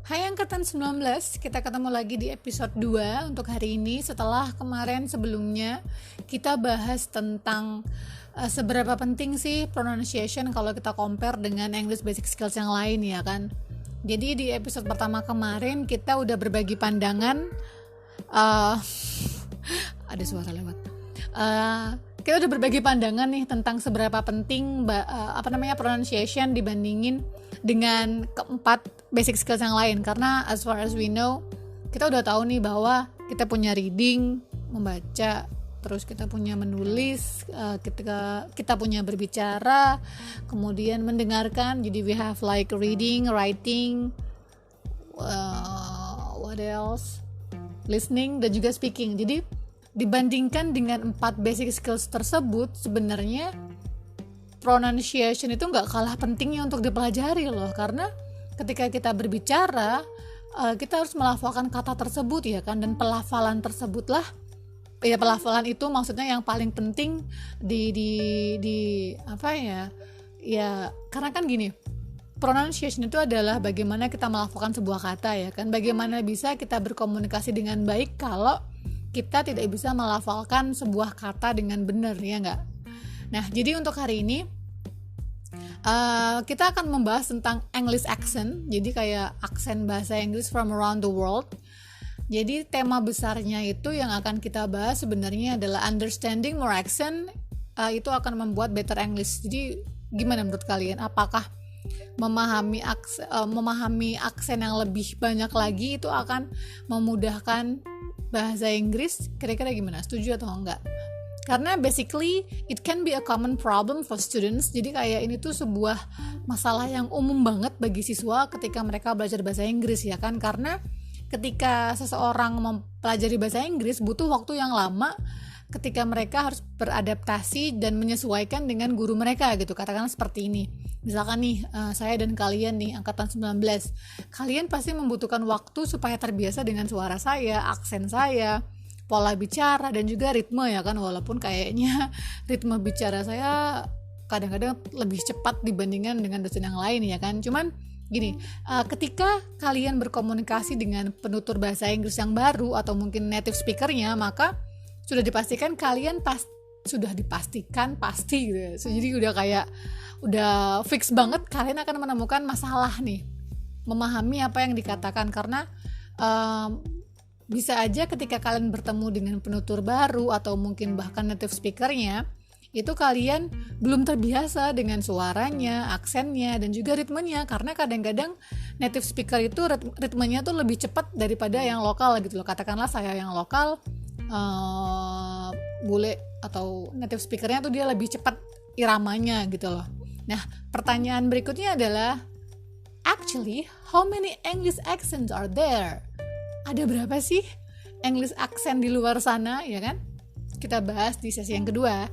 Hai Angkatan 19, kita ketemu lagi di episode 2 untuk hari ini. Setelah kemarin sebelumnya kita bahas tentang seberapa penting sih pronunciation kalau kita compare dengan English Basic Skills yang lain, ya kan. Jadi di episode pertama kemarin kita udah berbagi pandangan. Ada suara lewat. Kita udah berbagi pandangan nih tentang seberapa penting pronunciation dibandingin dengan keempat basic skills yang lain, karena as far as we know kita udah tahu nih bahwa kita punya reading, membaca, terus kita punya menulis, kita punya berbicara, kemudian mendengarkan. Jadi we have like reading, writing, what else, listening, dan juga speaking. Jadi dibandingkan dengan 4 basic skills tersebut, sebenarnya pronunciation itu nggak kalah pentingnya untuk dipelajari loh, karena ketika kita berbicara kita harus melafalkan kata tersebut, ya kan, dan pelafalan tersebutlah, ya pelafalan itu maksudnya yang paling penting karena kan gini, pronunciation itu adalah bagaimana kita melafalkan sebuah kata, ya kan, bagaimana bisa kita berkomunikasi dengan baik kalau kita tidak bisa melafalkan sebuah kata dengan benar, ya nggak? Nah, jadi untuk hari ini kita akan membahas tentang English accent, jadi kayak aksen bahasa Inggris from around the world. Jadi tema besarnya itu yang akan kita bahas sebenarnya adalah understanding more accent, itu akan membuat better English. Jadi gimana menurut kalian? Apakah memahami aksen yang lebih banyak lagi itu akan memudahkan bahasa Inggris? Kira-kira gimana? Setuju atau enggak? Karena basically it can be a common problem for students. Jadi kayak ini tuh sebuah masalah yang umum banget bagi siswa ketika mereka belajar bahasa Inggris, ya kan. Karena ketika seseorang mempelajari bahasa Inggris butuh waktu yang lama ketika mereka harus beradaptasi dan menyesuaikan dengan guru mereka gitu. Katakanlah seperti ini. Misalkan nih, saya dan kalian nih angkatan 19. Kalian pasti membutuhkan waktu supaya terbiasa dengan suara saya, aksen saya, pola bicara, dan juga ritme, ya kan. Walaupun kayaknya ritme bicara saya kadang-kadang lebih cepat dibandingkan dengan dosen yang lain, ya kan. Cuman gini, ketika kalian berkomunikasi dengan penutur bahasa Inggris yang baru atau mungkin native speakernya, maka sudah dipastikan kalian pasti gitu ya. Jadi udah fix banget kalian akan menemukan masalah nih memahami apa yang dikatakan, karena bisa aja ketika kalian bertemu dengan penutur baru atau mungkin bahkan native speakernya, itu kalian belum terbiasa dengan suaranya, aksennya, dan juga ritmenya. Karena kadang-kadang native speaker itu ritmenya tuh lebih cepat daripada yang lokal gitu loh. Katakanlah saya yang lokal, bule atau native speakernya tuh dia lebih cepat iramanya gitu loh. Nah, pertanyaan berikutnya adalah, actually, how many English accents are there? Ada berapa sih English accent di luar sana, ya kan? Kita bahas di sesi yang kedua.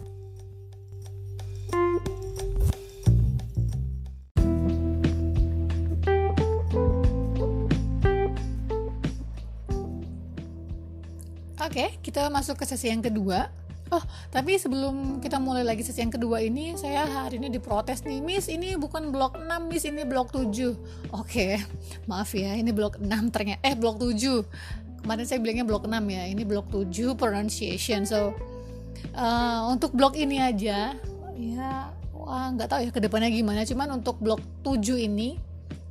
Oke, kita masuk ke sesi yang kedua. Oh, tapi sebelum kita mulai lagi sesi yang kedua ini, saya hari ini diprotes nih, Miss, ini bukan blok 6, Miss, ini blok 7. Oke, maaf ya, ini blok 6 ternyata, blok 7. Kemarin saya bilangnya blok 6 ya, ini blok 7 pronunciation. So, untuk blok ini aja, ya, nggak tahu ya kedepannya gimana. Cuman untuk blok 7 ini,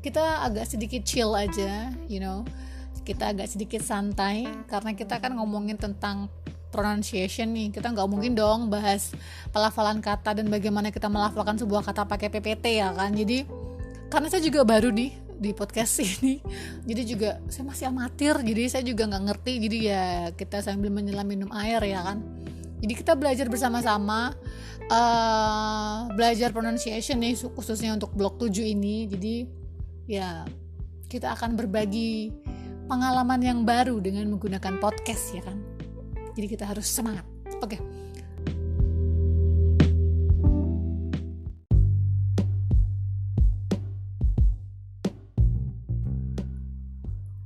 kita agak sedikit chill aja, you know. Kita agak sedikit santai, karena kita kan ngomongin tentang pronunciation nih. Kita nggak mungkin dong bahas pelafalan kata dan bagaimana kita melafalkan sebuah kata pakai PPT, ya kan. Jadi karena saya juga baru nih di podcast ini, jadi juga saya masih amatir, jadi saya juga nggak ngerti. Jadi ya kita sambil menyelam minum air, ya kan. Jadi kita belajar bersama-sama, belajar pronunciation nih khususnya untuk blok 7 ini. Jadi ya kita akan berbagi pengalaman yang baru dengan menggunakan podcast, ya kan. Jadi kita harus semangat. Oke.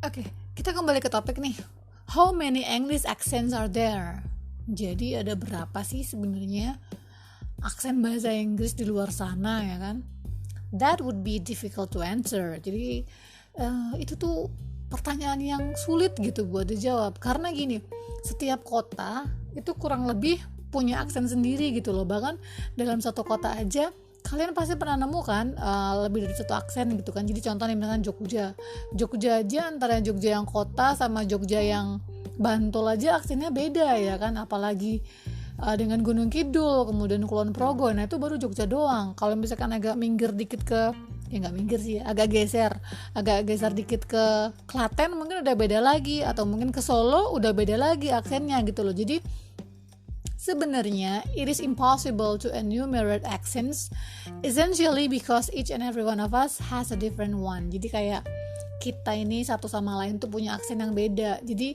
Oke, kita kembali ke topik nih. How many English accents are there? Jadi ada berapa sih sebenarnya aksen bahasa Inggris di luar sana, ya kan? That would be difficult to answer. Jadi Itu tuh pertanyaan yang sulit gitu buat dijawab, karena gini, setiap kota itu kurang lebih punya aksen sendiri gitu loh. Bahkan dalam satu kota aja kalian pasti pernah nemu kan lebih dari satu aksen gitu kan. Jadi contohnya misalkan Jogja aja, antara Jogja yang kota sama Jogja yang Bantul aja aksennya beda ya kan, apalagi dengan Gunung Kidul, kemudian Kulon Progo. Nah itu baru Jogja doang. Kalau misalkan agak minggir dikit ke, ya nggak minggir sih, agak geser dikit ke Klaten mungkin udah beda lagi, atau mungkin ke Solo udah beda lagi aksennya gitu loh. Jadi sebenarnya it is impossible to enumerate accents, essentially because each and every one of us has a different one. Jadi kayak kita ini satu sama lain tuh punya aksen yang beda. Jadi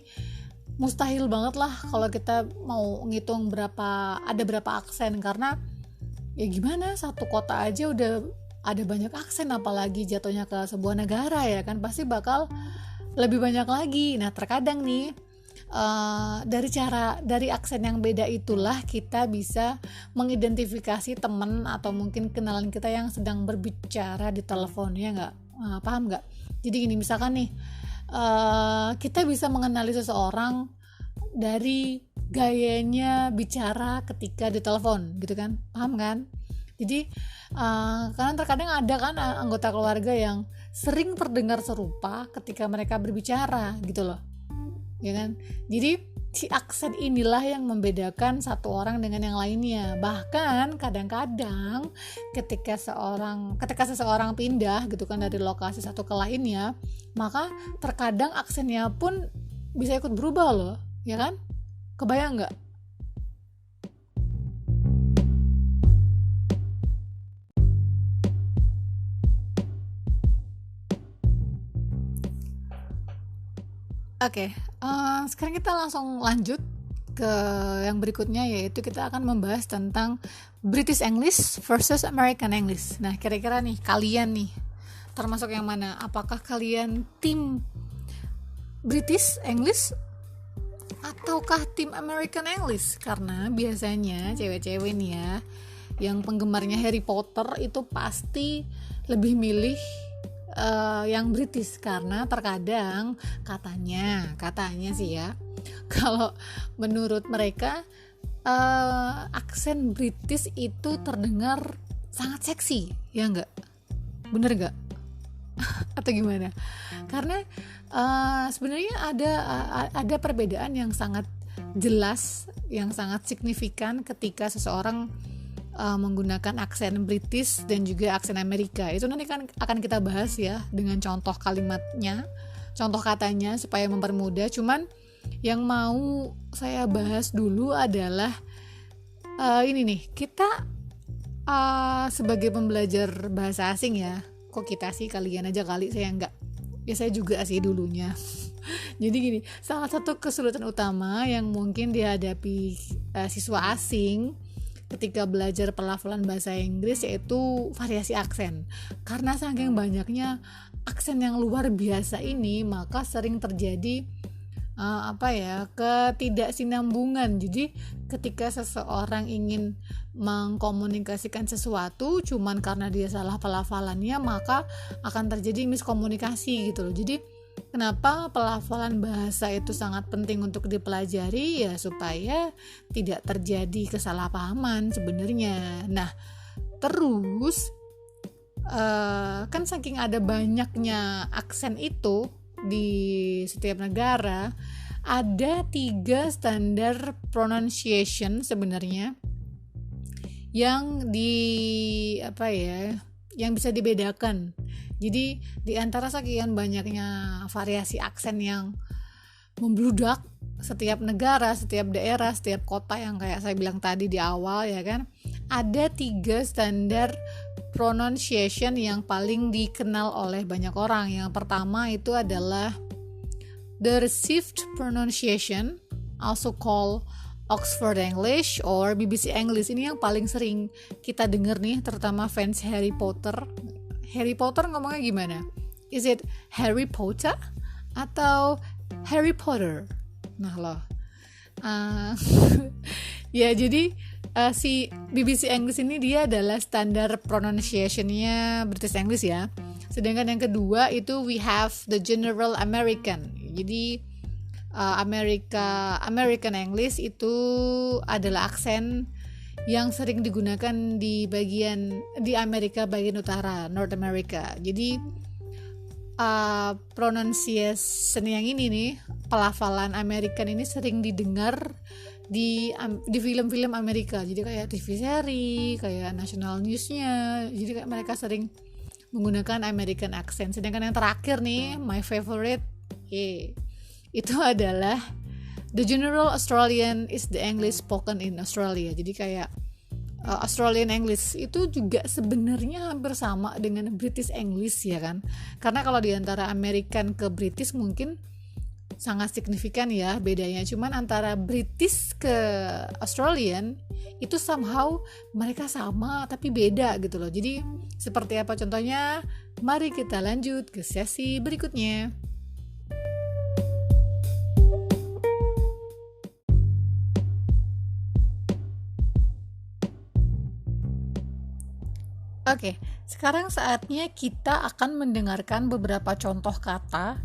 mustahil banget lah kalau kita mau ngitung ada berapa aksen, karena ya gimana, satu kota aja udah ada banyak aksen, apalagi jatuhnya ke sebuah negara ya kan, pasti bakal lebih banyak lagi. Nah terkadang nih dari aksen yang beda itulah kita bisa mengidentifikasi teman atau mungkin kenalan kita yang sedang berbicara di telepon, ya nggak? Paham nggak? Jadi gini, misalkan nih kita bisa mengenali seseorang dari gayanya bicara ketika di telepon gitu kan, paham kan? Jadi karena terkadang ada kan anggota keluarga yang sering terdengar serupa ketika mereka berbicara gitu loh, ya kan? Jadi si aksen inilah yang membedakan satu orang dengan yang lainnya. Bahkan kadang-kadang ketika seseorang pindah gitu kan dari lokasi satu ke lainnya, maka terkadang aksennya pun bisa ikut berubah loh, ya kan? Kebayang nggak? Oke, sekarang kita langsung lanjut ke yang berikutnya, yaitu kita akan membahas tentang British English versus American English. Nah, kira-kira nih kalian nih termasuk yang mana? Apakah kalian tim British English ataukah tim American English? Karena biasanya cewek-cewek nih ya, yang penggemarnya Harry Potter itu pasti lebih milih yang British, karena terkadang katanya sih ya, kalau menurut mereka aksen British itu terdengar sangat seksi, ya nggak? Bener nggak? Atau gimana? Karena sebenarnya ada perbedaan yang sangat jelas, yang sangat signifikan ketika seseorang menggunakan aksen British dan juga aksen Amerika. Itu nanti kan akan kita bahas ya dengan contoh kalimatnya, contoh katanya supaya mempermudah. Cuman yang mau saya bahas dulu adalah ini nih, kita sebagai pembelajar bahasa asing ya, kok kita sih, kalian aja kali, saya enggak, ya saya juga sih dulunya. Jadi gini, salah satu kesulitan utama yang mungkin dihadapi siswa asing ketika belajar pelafalan bahasa Inggris yaitu variasi aksen. Karena saking banyaknya aksen yang luar biasa ini, maka sering terjadi ketidaksinambungan. Jadi ketika seseorang ingin mengkomunikasikan sesuatu cuman karena dia salah pelafalannya, maka akan terjadi miskomunikasi gitu loh. Jadi kenapa pelafalan bahasa itu sangat penting untuk dipelajari, ya supaya tidak terjadi kesalahpahaman sebenarnya. Nah, terus kan saking ada banyaknya aksen itu di setiap negara, ada 3 standar pronunciation sebenarnya yang yang bisa dibedakan. Jadi di antara sekian banyaknya variasi aksen yang membludak setiap negara, setiap daerah, setiap kota yang kayak saya bilang tadi di awal ya kan, ada 3 standar pronunciation yang paling dikenal oleh banyak orang. Yang pertama itu adalah the received pronunciation, also called Oxford English or BBC English. Ini yang paling sering kita dengar nih, terutama fans Harry Potter. Harry Potter ngomongnya gimana? Is it Harry Potter atau Harry Potter? Nah loh, ya jadi si BBC English ini dia adalah standar pronunciation-nya British English ya. Sedangkan yang kedua itu we have the general American. Jadi American English itu adalah aksen yang sering digunakan di Amerika bagian utara, North America. Jadi pronunciation yang ini nih, pelafalan American ini sering didengar di film-film Amerika. Jadi kayak TV seri, kayak national news-nya. Jadi kayak mereka sering menggunakan American accent. Sedangkan yang terakhir nih, my favorite, itu adalah the general Australian is the English spoken in Australia. Jadi kayak Australian English itu juga sebenarnya hampir sama dengan British English ya kan. Karena kalau di antara American ke British mungkin sangat signifikan ya bedanya. Cuman antara British ke Australian itu somehow mereka sama tapi beda gitu loh. Jadi seperti apa contohnya? Mari kita lanjut ke sesi berikutnya. Oke, sekarang saatnya kita akan mendengarkan beberapa contoh kata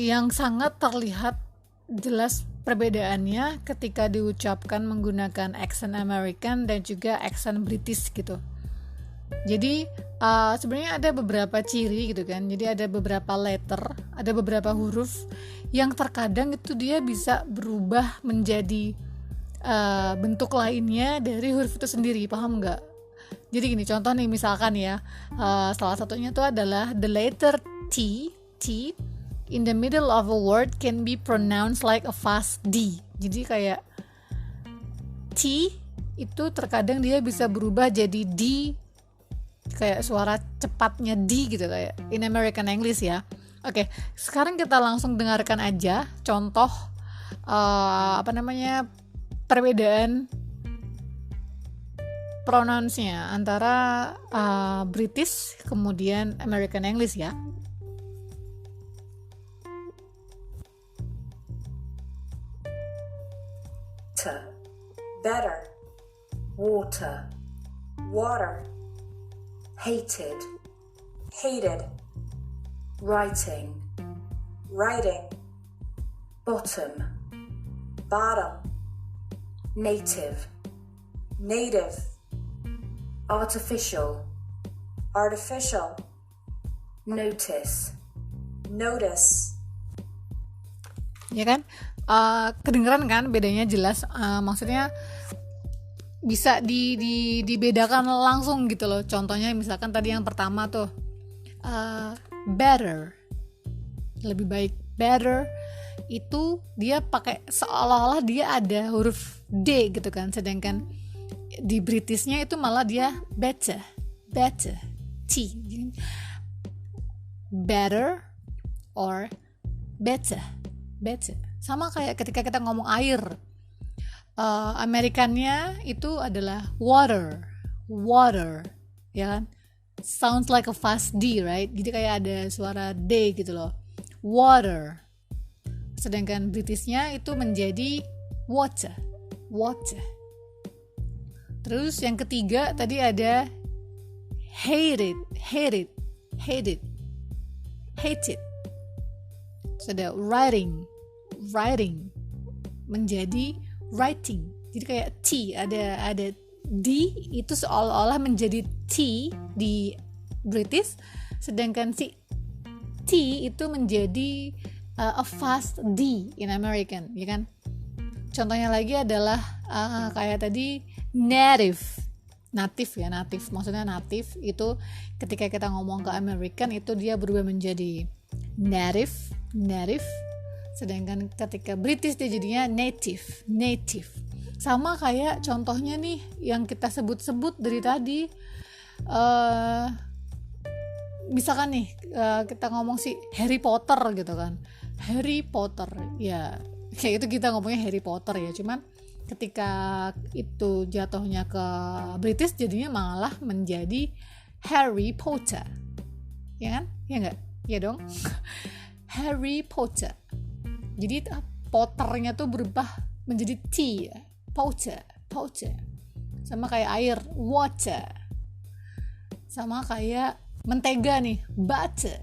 yang sangat terlihat jelas perbedaannya ketika diucapkan menggunakan accent American dan juga accent British gitu. Jadi sebenarnya ada beberapa ciri gitu kan. Jadi ada beberapa letter, ada beberapa huruf yang terkadang itu dia bisa berubah menjadi bentuk lainnya dari huruf itu sendiri, paham nggak? Jadi gini, contoh nih misalkan ya, salah satunya itu adalah the letter T in the middle of a word can be pronounced like a fast D. Jadi kayak T itu terkadang dia bisa berubah jadi D, kayak suara cepatnya D gitu kayak in American English ya. Oke, sekarang kita langsung dengarkan aja contoh perbedaan pronounce-nya antara British kemudian American English ya. Better, water, water, hated, hated, writing, writing, bottom, bottom, native, native, artificial, artificial, notice, notice. Ya kan? Kedengeran kan bedanya jelas, maksudnya bisa dibedakan langsung gitu loh. Contohnya misalkan tadi yang pertama tuh better, lebih baik, better itu dia pakai seolah-olah dia ada huruf D gitu kan, sedangkan di Britishnya itu malah dia better, T, better or better. Sama kayak ketika kita ngomong air, Amerikannya itu adalah water, ya kan? Sounds like a fast D, right? Jadi kayak ada suara D gitu loh, water. Sedangkan Britishnya itu menjadi water. Terus yang ketiga tadi ada hated. Terus ada writing menjadi writing. Jadi kayak T, ada D itu seolah-olah menjadi T di British, sedangkan si T itu menjadi a fast D in American, ya kan? Contohnya lagi adalah kayak tadi native. Maksudnya native itu ketika kita ngomong ke American itu dia berubah menjadi native. Sedangkan ketika British dia jadinya native. Sama kayak contohnya nih yang kita sebut-sebut dari tadi, misalkan nih kita ngomong si Harry Potter gitu kan, Harry Potter ya kayak itu kita ngomongnya Harry Potter ya, cuman ketika itu jatuhnya ke British jadinya malah menjadi Harry Potter, ya kan? Ya nggak? Ya dong. Harry Potter. Jadi Potternya tuh berubah menjadi T ya, Potter. water. Sama kayak air, water. Sama kayak mentega nih, butter.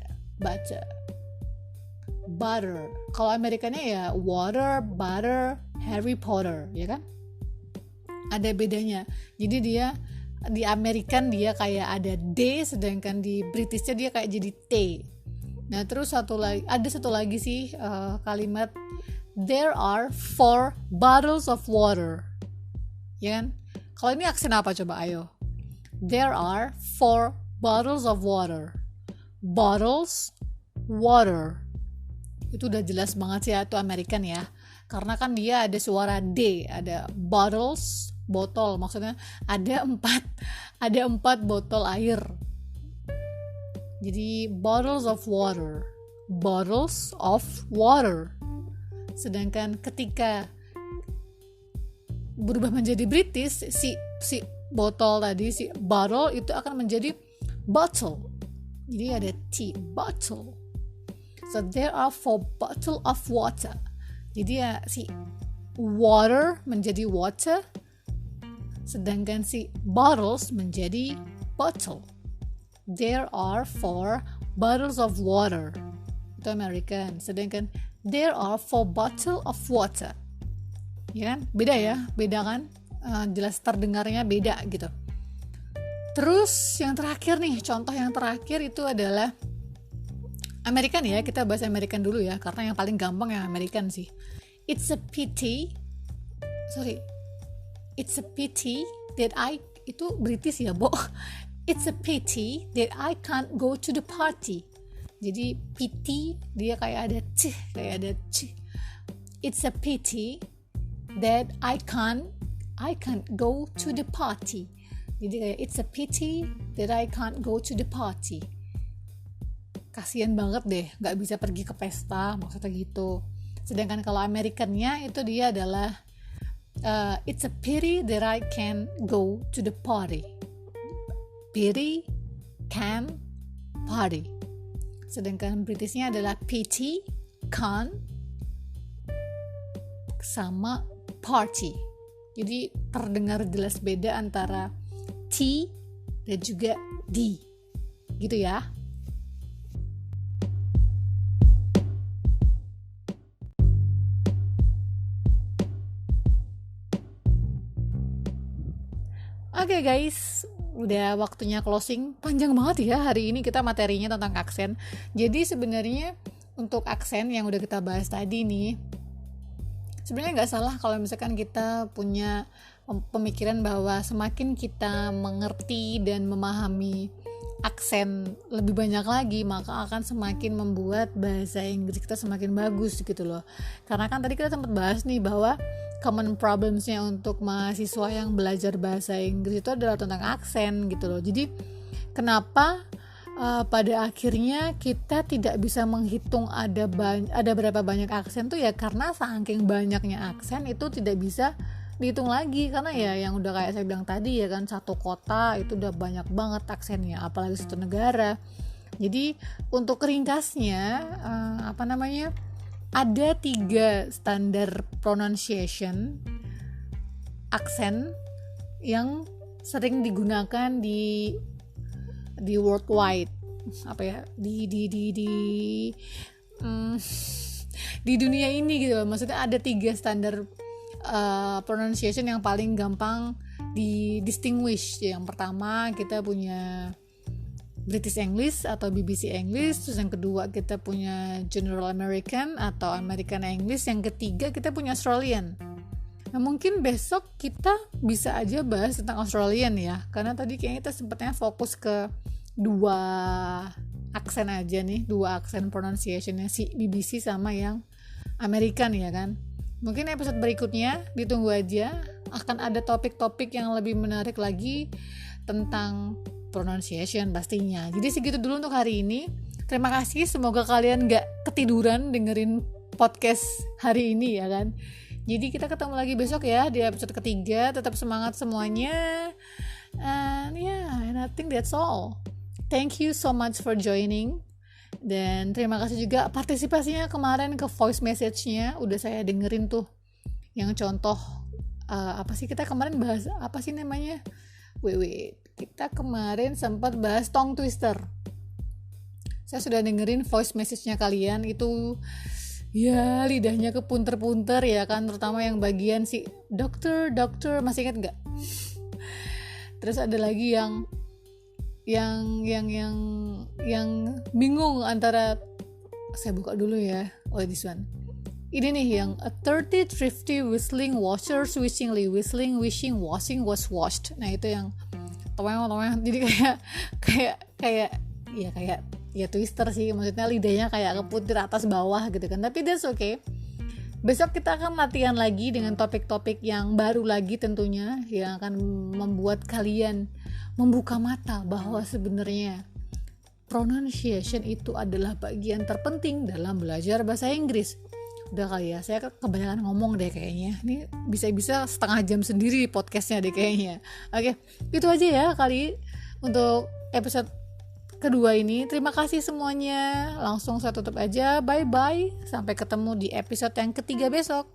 Kalau Amerikanya ya water, butter, Harry Potter, ya kan? Ada bedanya. Jadi dia di Amerikan dia kayak ada D, sedangkan di Britishnya dia kayak jadi T. Nah terus ada satu lagi sih kalimat, there are 4 bottles of water, ya kan? Kalau ini aksen apa coba, ayo? There are 4 bottles of water. Bottles, water. Itu udah jelas banget sih ya, itu Amerikan ya. Karena kan dia ada suara D, ada bottles, botol. Maksudnya ada 4 botol air. Jadi bottles of water. Sedangkan ketika berubah menjadi British, si botol tadi, si bottle itu akan menjadi bottle. Jadi ada T, bottle. So there are 4 bottle of water. Jadi ya si water menjadi water, sedangkan si bottles menjadi bottle. There are 4 bottles of water. Itu American. Sedangkan there are 4 bottle of water. Ya kan? Beda ya? Beda kan? Jelas terdengarnya beda gitu. Terus yang terakhir nih, contoh yang terakhir itu adalah American ya. Kita bahas American dulu ya, karena yang paling gampang yang American sih. It's a pity that itu British ya, Bo. It's a pity that I can't go to the party. Jadi pity dia kayak ada c. It's a pity that I can't go to the party. Jadi kayak it's a pity that I can't go to the party. Kasian banget deh, nggak bisa pergi ke pesta, maksudnya gitu. Sedangkan kalau Amerikannya itu dia adalah it's a pity that I can go to the party. Pity, can, party. Sedangkan Britishnya adalah pity, can, sama party. Jadi terdengar jelas beda antara T dan juga D. Gitu ya. Oke guys, udah waktunya closing. Panjang banget ya hari ini kita materinya tentang aksen. Jadi sebenarnya untuk aksen yang udah kita bahas tadi nih, sebenarnya nggak salah kalau misalkan kita punya pemikiran bahwa semakin kita mengerti dan memahami aksen lebih banyak lagi, maka akan semakin membuat bahasa Inggris kita semakin bagus gitu loh. Karena kan tadi kita sempat bahas nih bahwa common problems-nya untuk mahasiswa yang belajar bahasa Inggris itu adalah tentang aksen gitu loh. Jadi kenapa pada akhirnya kita tidak bisa menghitung ada berapa banyak aksen tuh ya karena saking banyaknya aksen itu tidak bisa dihitung lagi. Karena ya yang udah kayak saya bilang tadi ya kan, satu kota itu udah banyak banget aksennya, apalagi satu negara. Jadi untuk ringkasnya ada 3 standar pronunciation aksen yang sering digunakan di worldwide, di dunia ini gitu. Maksudnya ada 3 standar pronunciation yang paling gampang di distinguish. Yang pertama kita punya British English atau BBC English, terus yang kedua kita punya General American atau American English, yang ketiga kita punya Australian. Nah mungkin besok kita bisa aja bahas tentang Australian ya, karena tadi kayaknya kita sempatnya fokus ke 2 aksen aja nih, 2 aksen pronunciationnya si BBC sama yang American ya kan. Mungkin episode berikutnya ditunggu aja, akan ada topik-topik yang lebih menarik lagi tentang pronunciation pastinya. Jadi segitu dulu untuk hari ini. Terima kasih, semoga kalian gak ketiduran dengerin podcast hari ini ya kan. Jadi kita ketemu lagi besok ya di episode ketiga. Tetap semangat semuanya. And I think that's all. Thank you so much for joining. Dan terima kasih juga partisipasinya kemarin ke voice message-nya. Udah saya dengerin tuh yang contoh apa sih kita kemarin bahas apa sih namanya? Kita kemarin sempat bahas tongue twister. Saya sudah dengerin voice message-nya kalian, itu ya lidahnya kepunter-punter ya kan, terutama yang bagian si dokter masih ingat nggak? Terus ada lagi yang bingung antara, saya buka dulu ya. Oh, this one. Ini nih yang a 30 thrifty whistling washers wishingly whistling wishing washing was washed. Nah itu yang toeng jadi kayak ya twister sih, maksudnya lidahnya kayak keputir atas bawah gitu kan, tapi that's okay. Besok kita akan latihan lagi dengan topik-topik yang baru lagi tentunya, yang akan membuat kalian membuka mata bahwa sebenarnya pronunciation itu adalah bagian terpenting dalam belajar bahasa Inggris. Udah kali ya, saya kebanyakan ngomong deh kayaknya. Ini bisa-bisa setengah jam sendiri podcastnya deh kayaknya. Oke, itu aja ya kali untuk episode kedua ini. Terima kasih semuanya. Langsung saya tutup aja. Bye-bye. Sampai ketemu di episode yang ketiga besok.